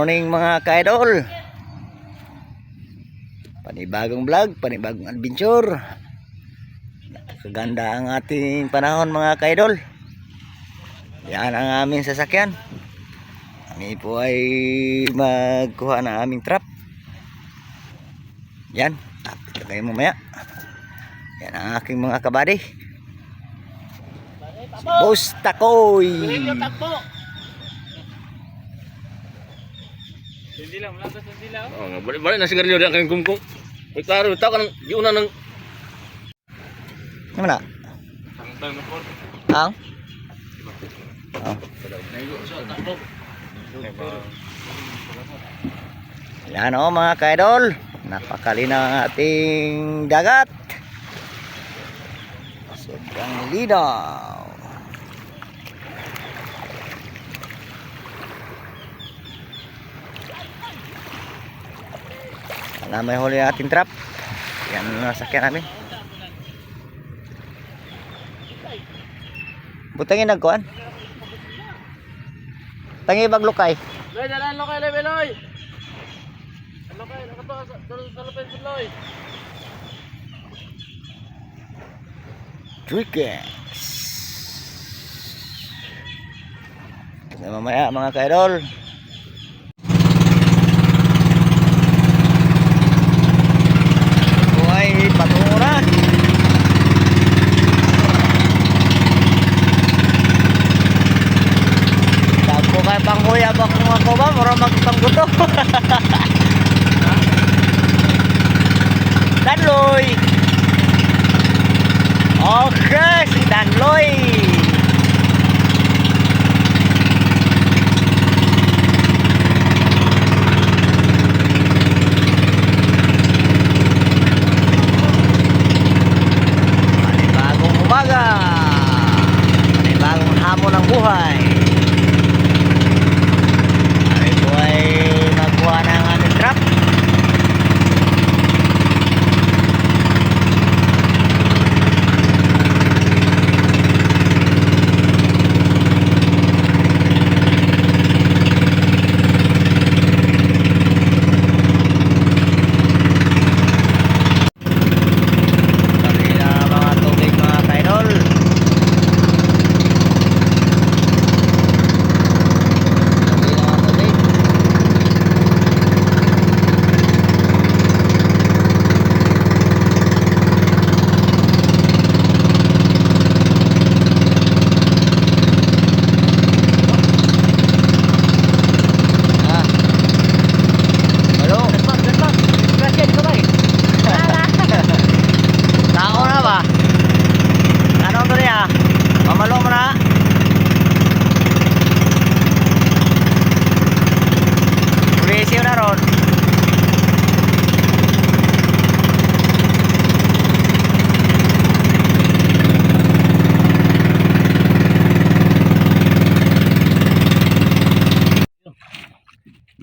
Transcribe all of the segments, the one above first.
morning mga ka-idol. Panibagong vlog, panibagong adventure. Kaganda ang ating panahon mga ka-idol. Yan ang aming sasakyan. Kami po ay magkuha ng aming trap. Yan, tapos kayo mamaya. Yan ang aking mga kabady. Si Boss Takoy. Sendila, melatas sendila. Oh, balik na sigarilyo diyan kang kumkum. May klaro taw kan giuna nang Mana? Tangtang na po. Ang? Oh. Yan o mga ka-idol. Napakalinaw ang ating dagat. Sobrang linaw. Na may huli ating trap. Yan ang nasakyan namin. Butangin nagkuhan. Tangi baglukay. Loy, dalan lokay level loy. Lokay, nakato sa lupin loy. Trickers. Kasi mamaya mga ka-idol. Patungo na. Dagko kayo pang huya ba kung ako ba? Mura magpangguto. Danloy. Okay, si Danloy. Panibagong hamon ng buhay. Kami po ay magkuha ng aming trap.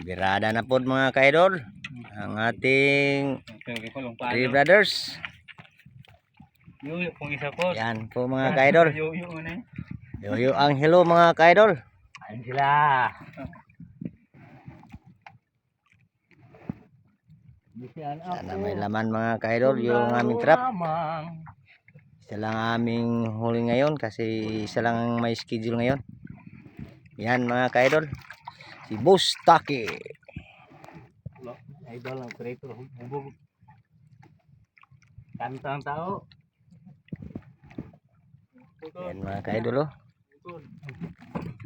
Birada na po mga ka-idol ang ating three brothers. Yuyo kung isa po. Yan po mga ka-idol. Yuyo na. Yuyo ang hello mga ka-idol. Ayun sila. Sana may laman mga ka-idol yung aming trap. Isa lang aming huli ngayon kasi isa lang may schedule ngayon. Yan mga ka-idol. Si Boss Taki. Idol ang operator. Hubog. Kantang tao. Yan mga ka-idol oh.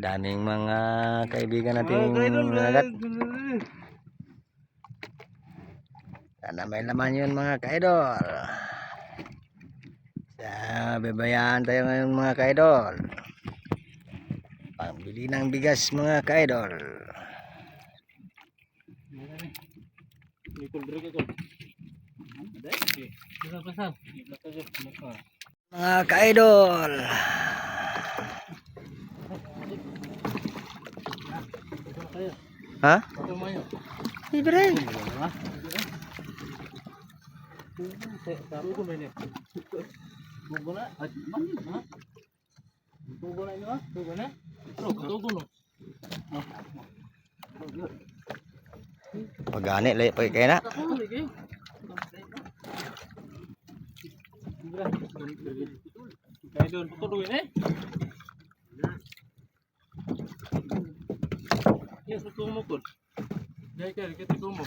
Daming mga kaibigan nating nanagat. Sana may laman yun mga ka-idol. Bebayaan tayo ngayon mga ka-idol. Pambili ng bigas mga ka-idol. Mga ka-idol. Ha? Libre. Tugo na. Pagani layo pa kay na. Kaidol, putol eh. Yes, mo kun. Dai ka, kita mo.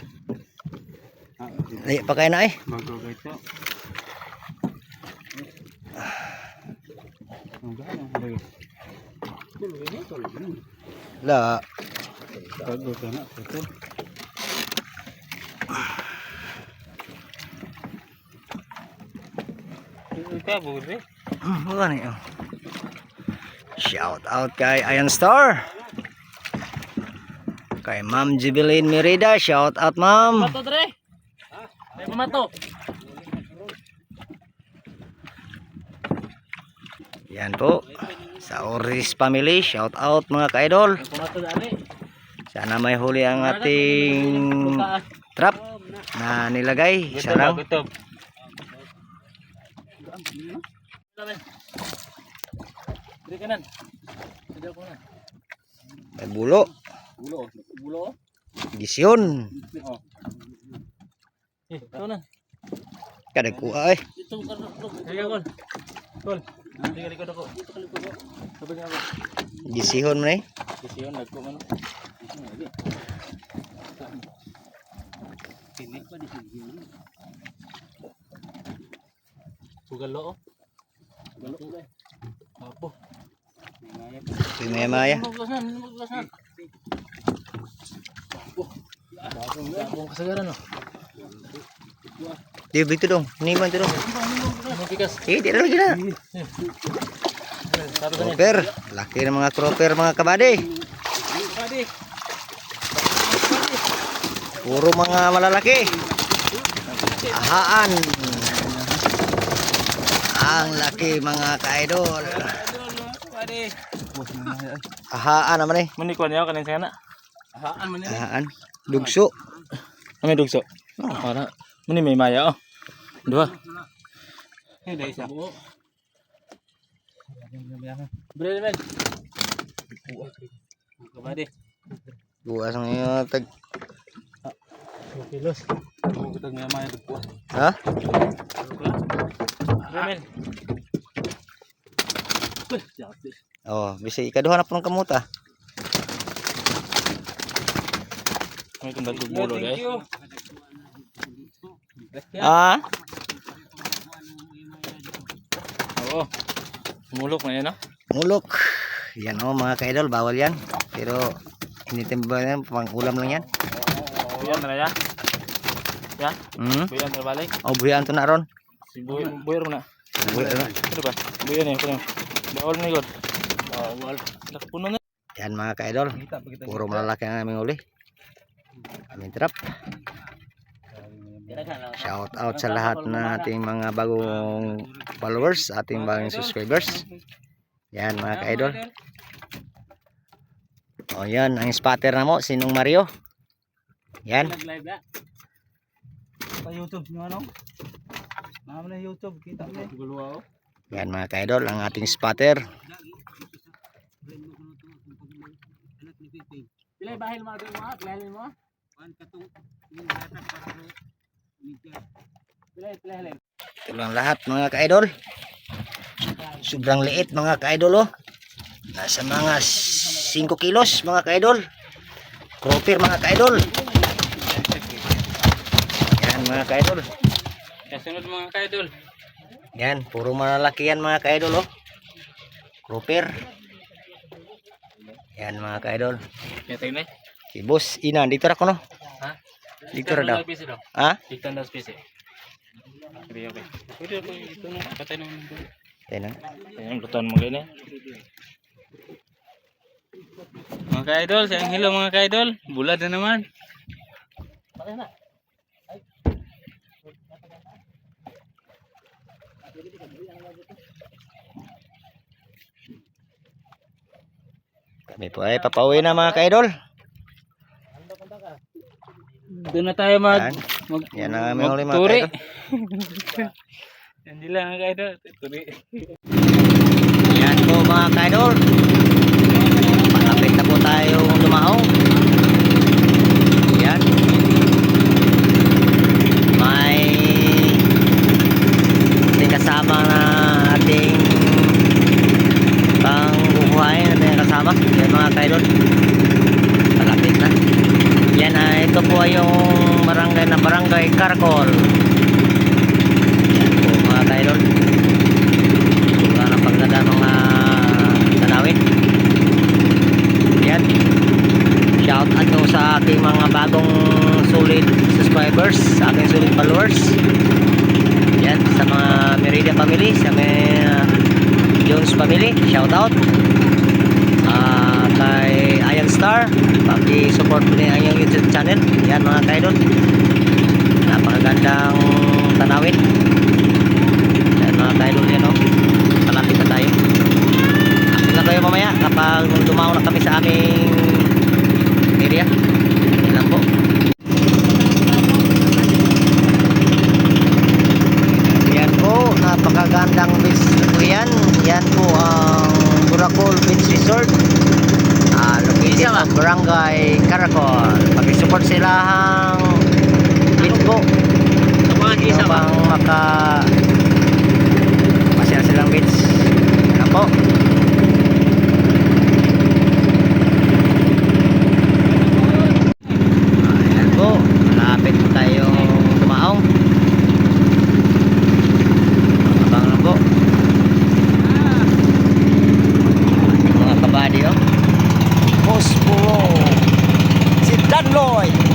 Layo pa kay na eh. Bago ito. La. Bago ka na ito. Ika budi. Wala ni. Shout out kay Iron Star. Kay Ma'am Jubilin Merida, shout out Ma'am. Mato dre. May pamato. Yan po. Sa Oris family, shout out mga ka-idol. Pamato dali. Sana may huli ang ating trap na nilagay. Isa lang. Gutom. Dre kanan. Sudah ko na. May bulo. Bulo, bulo. Gisyon. Oh. Ito na. Kadag kuha eh. Ito ka na. Kaya kol. Kol. Tinggal likod ako. Dito ka likod ako. Sabi nga ako. Gisihon mo na eh. Kasi yun, nagko man. Pinik pa di siya. Sugalo oh. Sugalo ko eh. Apo. Maya. Maglasan. Bagong kasagaran oh. Di bito dong. Niman to dong. Anong pikas? Eh, di lagi na. Sabi ka niya. Cropper. Laki ng mga cropper mga kabady. Padi. Puro mga malalaki. Ahaan. Ang laki mga ka-idol. Padi. Ahaan naman eh. Mani ko niya kanin sana. Haan man niya. Ahaan. Dugso. Kami dugso. Para mani may maya oh. Dua. Ini dah isa. Bre men. Kabadi. Bukas ng iyo tag. 2 kilos. Kita nga maya dugpo. Ha? Bre men. Oh, bisa ikaduhan na po ng kamuta. May kung bulo guys. Ah? Oo. Mulok na yan, no? Mulok. Yan oh mga ka-idol, bawal yan. Pero hindi ba yan, pang ulam lang yan. Buyan na ya. Ya? Buyan na balik. Oh, buyan to na ron. Si buyan na. Buyan na. Ano ba? Buyan ya, kuno. Bawal na yun. Bawal. Puno na. Yan mga ka-idol. Puro malalaki ang aming uli. Aming trap. Shout out sa lahat na ating mga bagong followers, ating bagong subscribers. Yan mga ka-idol. O yan, ang spotter na mo, sinong Mario. Yan. Sa YouTube nyo ano? Naman na YouTube, kita mo. Yan mga ka-idol, ang ating spotter. Pilay bahil mo mo, pilay mo. Pilay. Ito lang lahat mga ka-idol. Sobrang liit mga ka-idol oh. Nasa mga 5 kilos mga ka-idol. Cropper mga ka-idol. Yan mga ka-idol. Kasunod mga ka-idol. Yan, puro malalaki yan mga ka-idol oh. Cropper. Yan mga ka-idol. Kita ini. Si Boss Ina, dito ra ko no. Ha? Dito ra daw. Daw. Ha? Ikan daw spesies. Okay. Pwede ako ito na. Patay naman ito. Tayo na. Ayan, lutuan mo ganyan. Mga ka-idol, sayang hello mga ka-idol. Bulad na naman. Patay na. Kami po ay papauwi na mga ka-idol. Doon na tayo Yan. Yan ang aming huli mga turi. ka-idol. Hindi lang mga ka-idol. Turi. Yan po mga ka-idol. Malapit na po tayo lumaong. Yan. kaidol. Malapit na. Yan, ito po ay yung barangay na Barangay Caracol. Yan po mga kaidol. Sobrang napaganda mga tanawin. Yan. Shout out nyo sa aking mga bagong solid subscribers, sa aking solid followers. Yan, sa mga Merida family, sa mga Jones family, shout out. Kay Ayan Star, paki-support po niya ang YouTube channel. Yan mga kaidol, napakagandang tanawin. Yan mga kaidol, yan o, malapit na tayo. Akit na tayo mamaya kapag dumaon na kami sa aming area. Yan lang po. Yan po, napakagandang beach po yan. Yan po ang Buracol Beach Resort, located sa Barangay Caracol. Pag-support sila ang beach po. Upang masaya silang beach. Yan po. Ayan po, malapit po tayong tumaong. Abang na po. Mga kabady, oh. Posporo. Si Dan Lloyd.